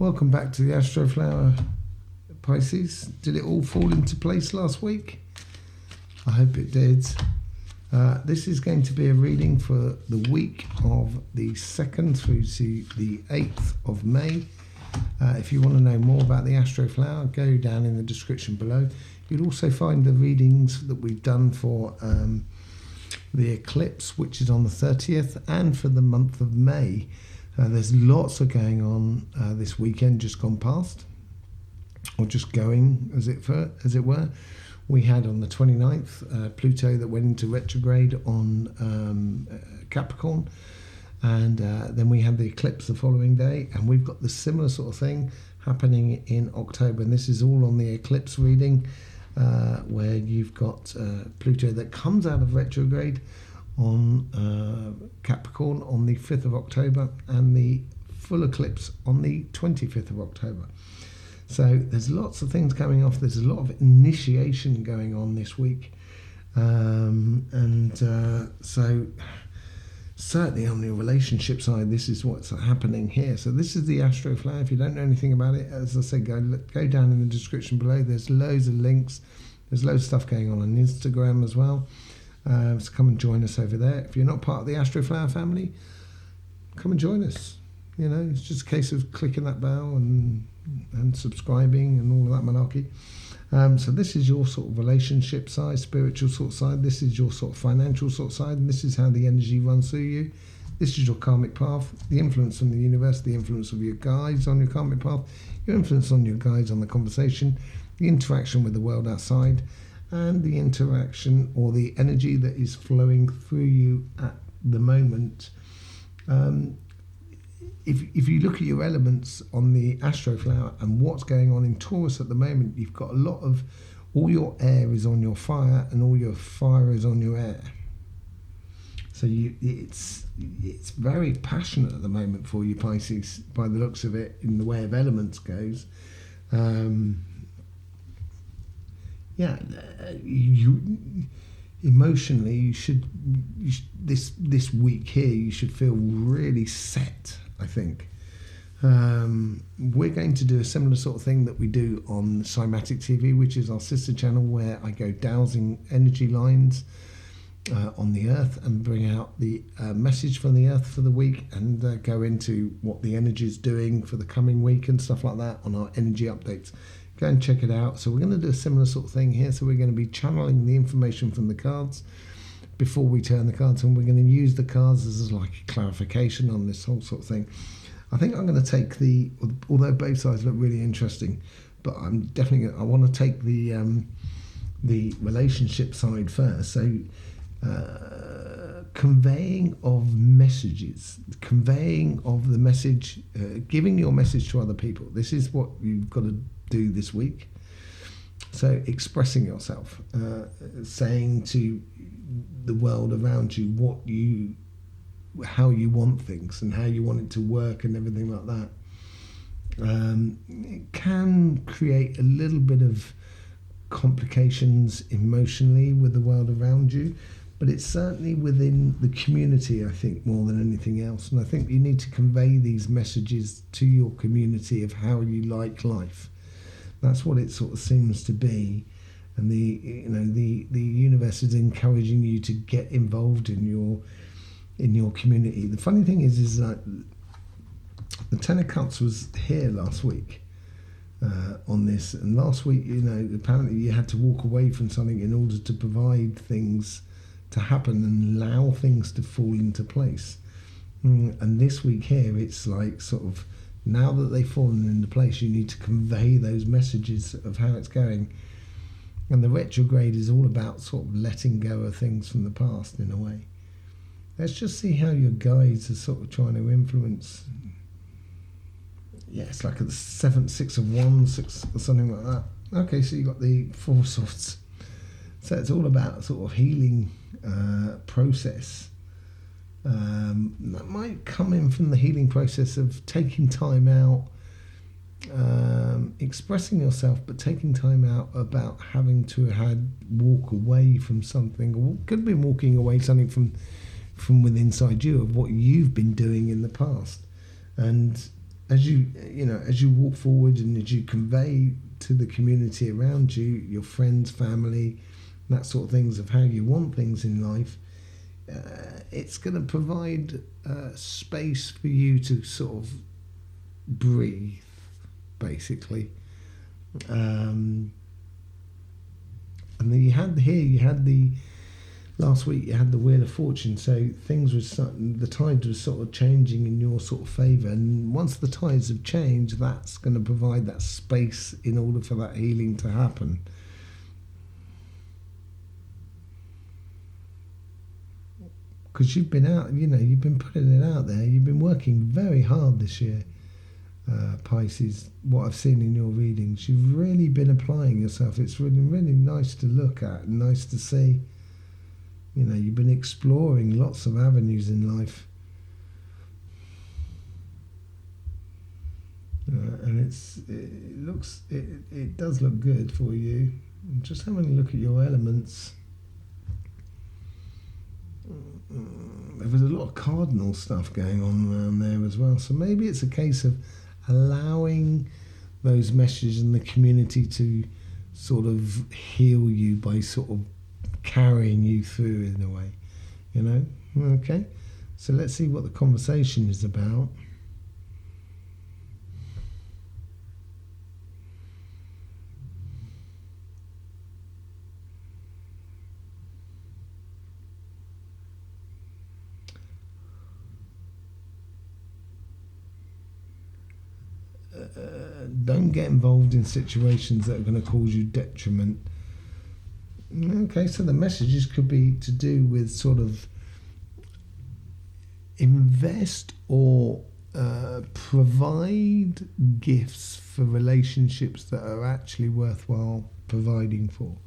Welcome back to the Astroflower, Pisces. Did it all fall into place last week? I hope it did. This is going to be a reading for the week of the 2nd through to the 8th of May. If you want to know more about the Astroflower, go down in the description below. You'll also find the readings that we've done for the eclipse, which is on the 30th, and for the month of May. There's lots of going on this weekend just gone past, or just going as it were. We had on the 29th Pluto that went into retrograde on Capricorn, and then we had the eclipse the following day, and we've got the similar sort of thing happening in October, and this is all on the eclipse reading, where you've got Pluto that comes out of retrograde on Capricorn on the 5th of October and the full eclipse on the 25th of October. So there's lots of things coming off. There's a lot of initiation going on this week. So certainly on the relationship side, this is what's happening here. So this is the Astroflower. If you don't know anything about it, as I said, go down in the description below. There's loads of links. There's loads of stuff going on Instagram as well. So come and join us over there. If you're not part of the Astroflower family, come and join us. You know, it's just a case of clicking that bell and subscribing and all of that malarkey. So this is your sort of relationship side, spiritual sort of side. This is your sort of financial sort of side, and this is how the energy runs through you. This is your karmic path, the influence from the universe, the influence of your guides on your karmic path, your influence on your guides on the conversation, the interaction with the world outside, and the interaction or the energy that is flowing through you at the moment. If you look at your elements on the Astroflower and what's going on in Taurus at the moment, you've got a lot of, all your air is on your fire and all your fire is on your air. So it's very passionate at the moment for you, Pisces, by the looks of it, in the way of elements goes. Emotionally, you should this week here, you should feel really set, I think. We're going to do a similar sort of thing that we do on Cymatic TV, which is our sister channel, where I go dowsing energy lines on the Earth and bring out the message from the Earth for the week, and go into what the energy is doing for the coming week and stuff like that on our energy updates. Go and check it out. So we're going to do a similar sort of thing here. So we're going to be channeling the information from the cards before we turn the cards, and we're going to use the cards as like a clarification on this whole sort of thing. I think I'm going to take although both sides look really interesting, but I want to take the relationship side first. So conveying of messages, conveying of the message, giving your message to other people. This is what you've got to do this week. So expressing yourself, saying to the world around you how you want things and how you want it to work and everything like that. It can create a little bit of complications emotionally with the world around you, but it's certainly within the community, I think, more than anything else. And I think you need to convey these messages to your community of how you like life. That's what it sort of seems to be, and the universe is encouraging you to get involved in your community. The funny thing is that the Ten of Cups was here last week on this, and last week, apparently you had to walk away from something in order to provide things to happen and allow things to fall into place. And this week here, it's like sort of, now that they've fallen into place, you need to convey those messages of how it's going. And the retrograde is all about sort of letting go of things from the past in a way. Let's just see how your guides are sort of trying to influence. Yeah, it's like the 6 of Wands, 6 or something like that. Okay, so you got the 4 of Swords. So it's all about sort of healing process. That might come in from the healing process of taking time out, expressing yourself, but taking time out about having to walk away from something, or could be walking away something from within inside you of what you've been doing in the past, and as you walk forward and as you convey to the community around you, your friends, family, that sort of things, of how you want things in life, it's going to provide space for you to sort of breathe, basically. And then you had the last week you had the Wheel of Fortune, so things were the tide was sort of changing in your sort of favour, and once the tides have changed, that's going to provide that space in order for that healing to happen. Because you've been out, you've been putting it out there, you've been working very hard this year, Pisces. What I've seen in your readings, you've really been applying yourself. It's really, really nice to look at and nice to see. You've been exploring lots of avenues in life. And it does look good for you. Just having a look at your elements. There was a lot of cardinal stuff going on around there as well. So maybe it's a case of allowing those messages in the community to sort of heal you by sort of carrying you through in a way, Okay, so let's see what the conversation is about. Don't get involved in situations that are going to cause you detriment. Okay, so the messages could be to do with sort of invest or provide gifts for relationships that are actually worthwhile providing for.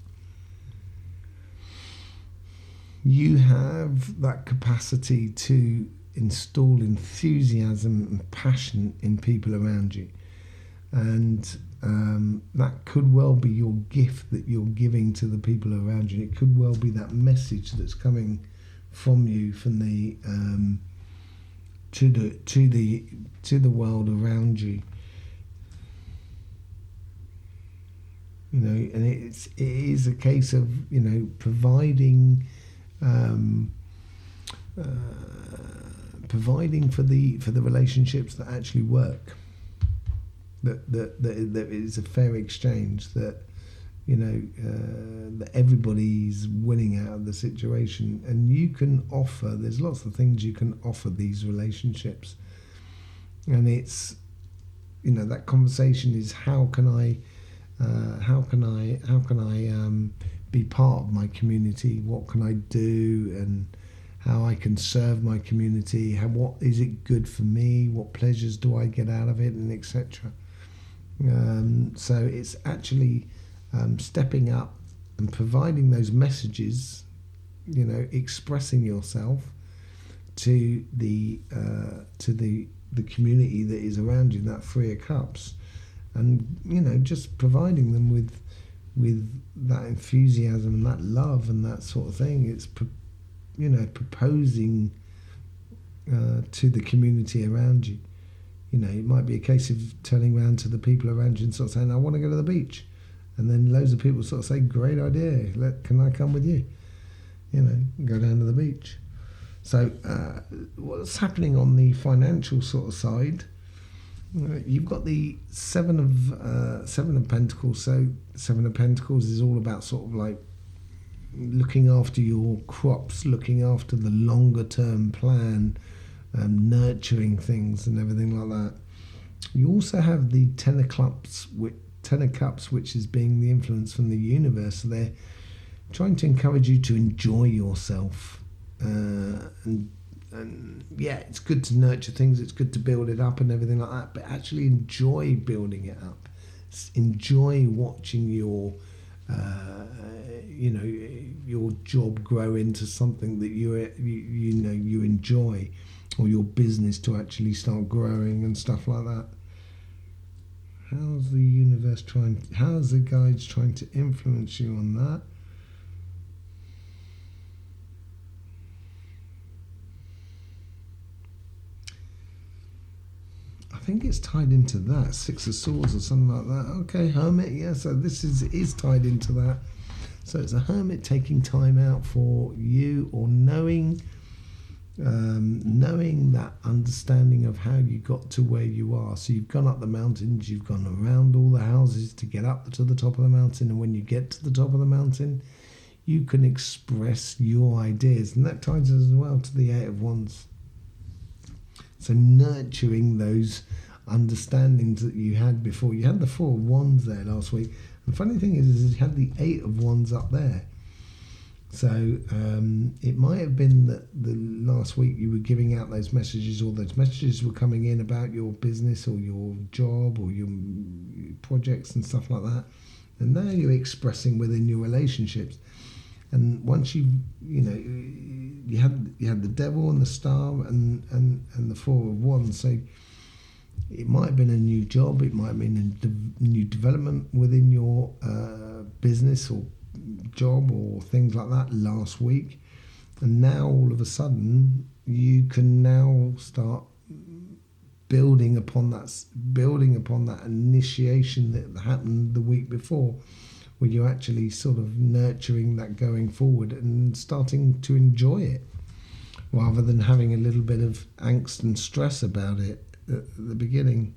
You have that capacity to install enthusiasm and passion in people around you. And that could well be your gift that you're giving to the people around you. It could well be that message that's coming from you, from the to the world around you. And it is a case of providing for the relationships that actually work. That is a fair exchange, that that everybody's winning out of the situation, and you can offer. There's lots of things you can offer these relationships, and it's that conversation is how can I be part of my community? What can I do, and how I can serve my community? What is it good for me? What pleasures do I get out of it, and etc. So it's actually stepping up and providing those messages, expressing yourself to the community that is around you, that Three of Cups, and just providing them with that enthusiasm and that love and that sort of thing. It's proposing to the community around you. It might be a case of turning around to the people around you and sort of saying, I want to go to the beach. And then loads of people sort of say, great idea, can I come with you? Go down to the beach. So what's happening on the financial sort of side, you've got the Seven of Pentacles. So Seven of Pentacles is all about sort of like looking after your crops, looking after the longer term plan, nurturing things and everything like that. You also have the Ten of Cups, which is being the influence from the universe. So they're trying to encourage you to enjoy yourself, and yeah, it's good to nurture things, it's good to build it up and everything like that, but actually enjoy building it up. Enjoy watching your your job grow into something that you enjoy, or your business to actually start growing and stuff like that. How's the guides trying to influence you on that? I think it's tied into that. Six of Swords or something like that. Okay, Hermit, yeah, so this is tied into that. So it's a Hermit taking time out for you, or knowing that understanding of how you got to where you are. So you've gone up the mountains, you've gone around all the houses to get up to the top of the mountain, and when you get to the top of the mountain, you can express your ideas, and that ties as well to the Eight of Wands. So nurturing those understandings that you had before. You had the Four of Wands there last week. The funny thing is you had the Eight of Wands up there. So it might have been that the last week you were giving out those messages, or those messages were coming in about your business or your job or your projects and stuff like that. And now you're expressing within your relationships. And once you had the Devil and the Star and the Four of Wands. So it might have been a new job, it might have been a new development within your business or job or things like that last week. And now all of a sudden you can now start building upon that initiation that happened the week before, where you're actually sort of nurturing that going forward and starting to enjoy it, rather than having a little bit of angst and stress about it at the beginning.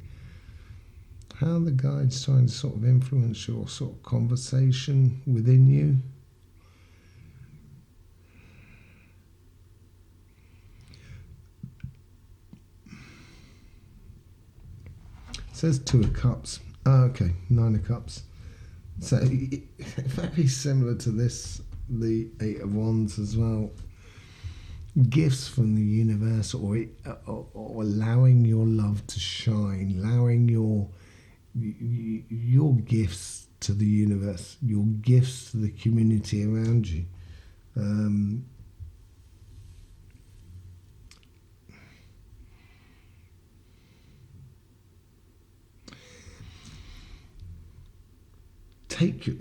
How are the guides trying to sort of influence your sort of conversation within you? It says Two of Cups. Oh, okay, Nine of Cups. So very similar to this, the Eight of Wands as well. Gifts from the universe, or allowing your love to shine, allowing your gifts to the universe, your gifts to the community around you.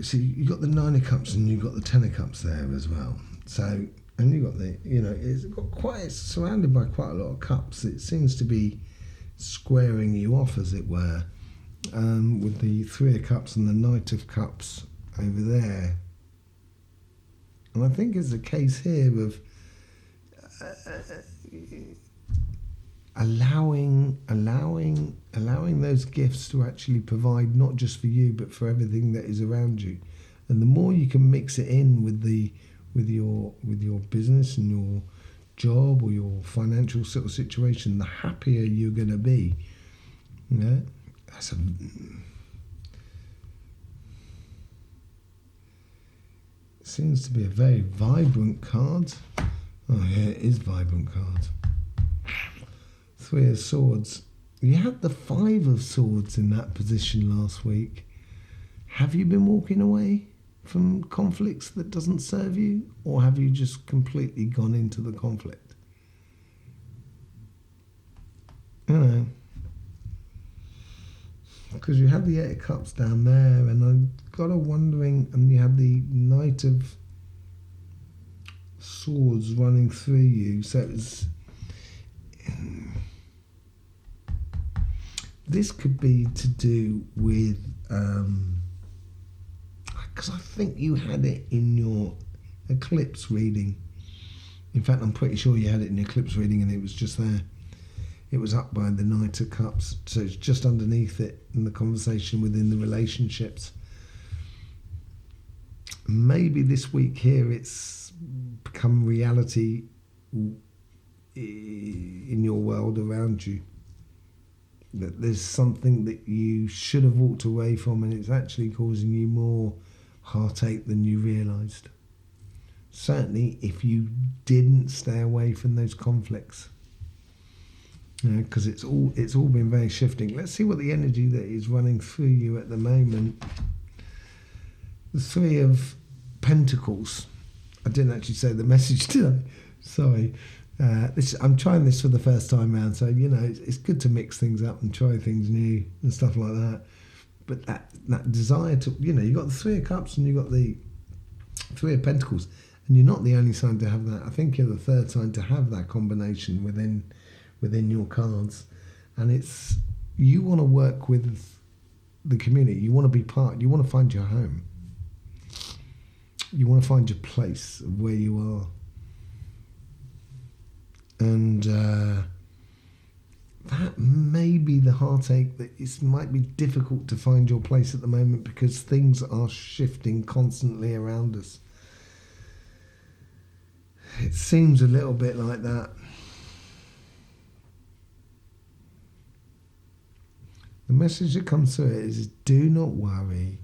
So you've got the Nine of Cups and you've got the Ten of Cups there as well. So, and you've got it's surrounded by quite a lot of cups. It seems to be squaring you off, as it were, with the Three of Cups and the Knight of Cups over there. And I think it's a case here of allowing those gifts to actually provide not just for you but for everything that is around you. And the more you can mix it in with your business and your job or your financial sort of situation, the happier you're going to be. Yeah, seems to be a very vibrant card. Oh yeah, it is vibrant card. Three of Swords. You had the Five of Swords in that position last week. Have you been walking away from conflicts that doesn't serve you, or have you just completely gone into the conflict? You know, because you had the Eight of Cups down there, and I got a wondering, and you had the Knight of Swords running through you. So it was. This could be to do with, because I think you had it in your eclipse reading. In fact, I'm pretty sure you had it in your eclipse reading, and it was just there. It was up by the Knight of Cups, so it's just underneath it in the conversation within the relationships. Maybe this week here it's become reality in your world around you. That there's something that you should have walked away from, and it's actually causing you more heartache than you realised. Certainly if you didn't stay away from those conflicts. Because it's all been very shifting. Let's see what the energy that is running through you at the moment. The Three of Pentacles. I didn't actually say the message today. Sorry. I'm trying this for the first time round, so it's good to mix things up and try things new and stuff like that. But that desire to, you've got the Three of Cups and you've got the Three of Pentacles, and you're not the only sign to have that. I think you're the third sign to have that combination within your cards, and it's you want to work with the community. You want to be part. You want to find your home. You want to find your place of where you are. And that may be the heartache, that it might be difficult to find your place at the moment because things are shifting constantly around us. It seems a little bit like that. The message that comes through it is, do not worry.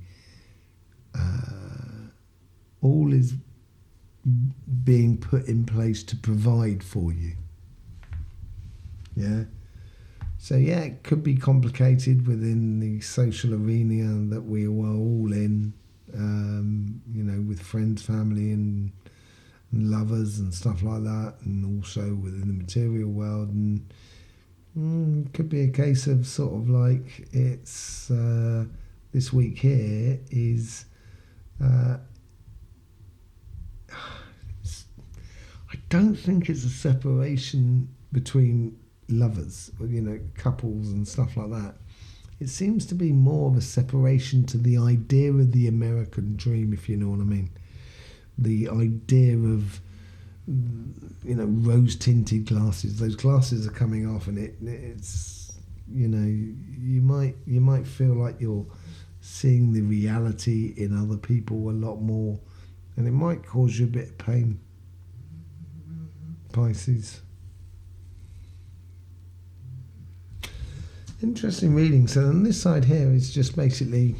All is being put in place to provide for you. Yeah. So yeah, it could be complicated within the social arena that we were all in, with friends, family and lovers and stuff like that, and also within the material world. And it could be a case of sort of like it's this week here is I don't think it's a separation between lovers, couples and stuff like that. It seems to be more of a separation to the idea of the American dream, if you know what I mean. The idea of, rose-tinted glasses. Those glasses are coming off, and it's, you might feel like you're seeing the reality in other people a lot more, and it might cause you a bit of pain. Pisces. Interesting reading. So on this side here is just basically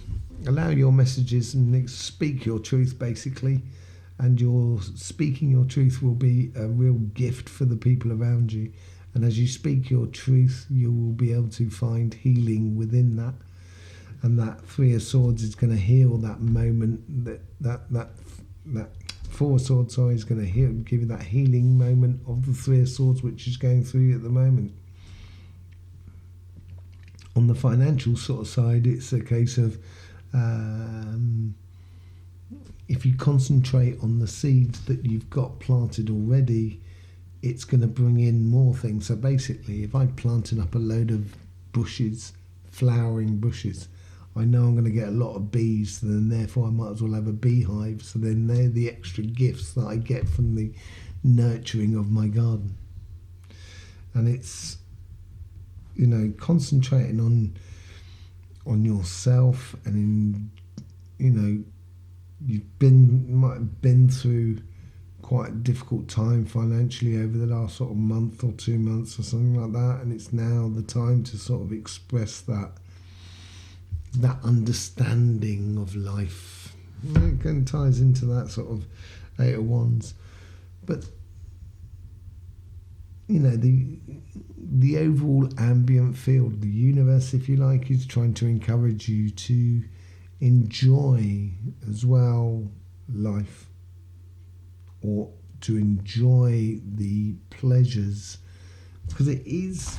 allow your messages and speak your truth, basically, and your speaking your truth will be a real gift for the people around you. And as you speak your truth, you will be able to find healing within that. And that Three of Swords is going to heal that moment. That Four of Swords, is going to give you that healing moment of the Three of Swords, which is going through you at the moment. On the financial sort of side, it's a case of if you concentrate on the seeds that you've got planted already, it's going to bring in more things. So basically, if I planted up a load of bushes, flowering bushes, I know I'm going to get a lot of bees, so then therefore I might as well have a beehive. So then they're the extra gifts that I get from the nurturing of my garden. And it's, concentrating on yourself, and you might have been through quite a difficult time financially over the last sort of month or 2 months or something like that, and it's now the time to sort of express that understanding of life. It kind of ties into that sort of Eight of Wands, but the overall ambient field, the universe, if you like, is trying to encourage you to enjoy as well life, or to enjoy the pleasures, because it is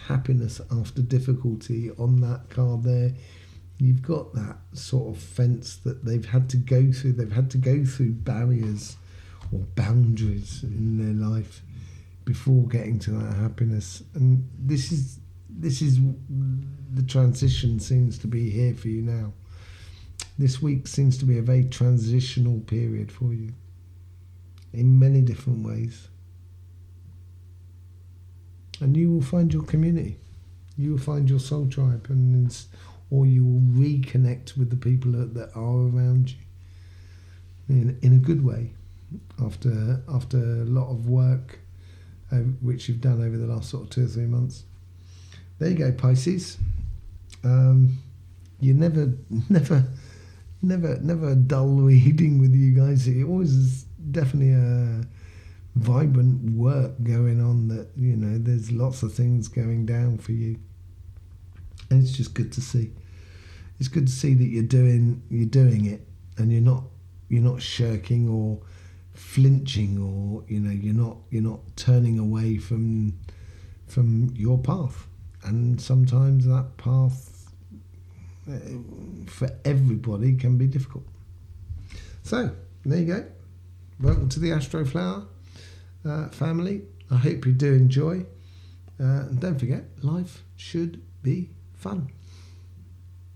happiness after difficulty. On that card there, you've got that sort of fence that they've had to go through. They've had to go through barriers or boundaries in their life before getting to that happiness. And this is the transition seems to be here for you now. This week seems to be a very transitional period for you in many different ways. And you will find your community. You will find your soul tribe, or you will reconnect with the people that are around you in a good way after a lot of work which you've done over the last sort of 2 or 3 months. There you go, Pisces. You never a dull reading with you guys. It always is definitely a vibrant work going on, that there's lots of things going down for you, and it's just good to see. It's good to see that you're doing it, and you're not shirking or flinching, or you're not turning away from your path. And sometimes that path for everybody can be difficult. So there you go. Welcome to the Astroflower family. I hope you do enjoy, and don't forget, life should be fun.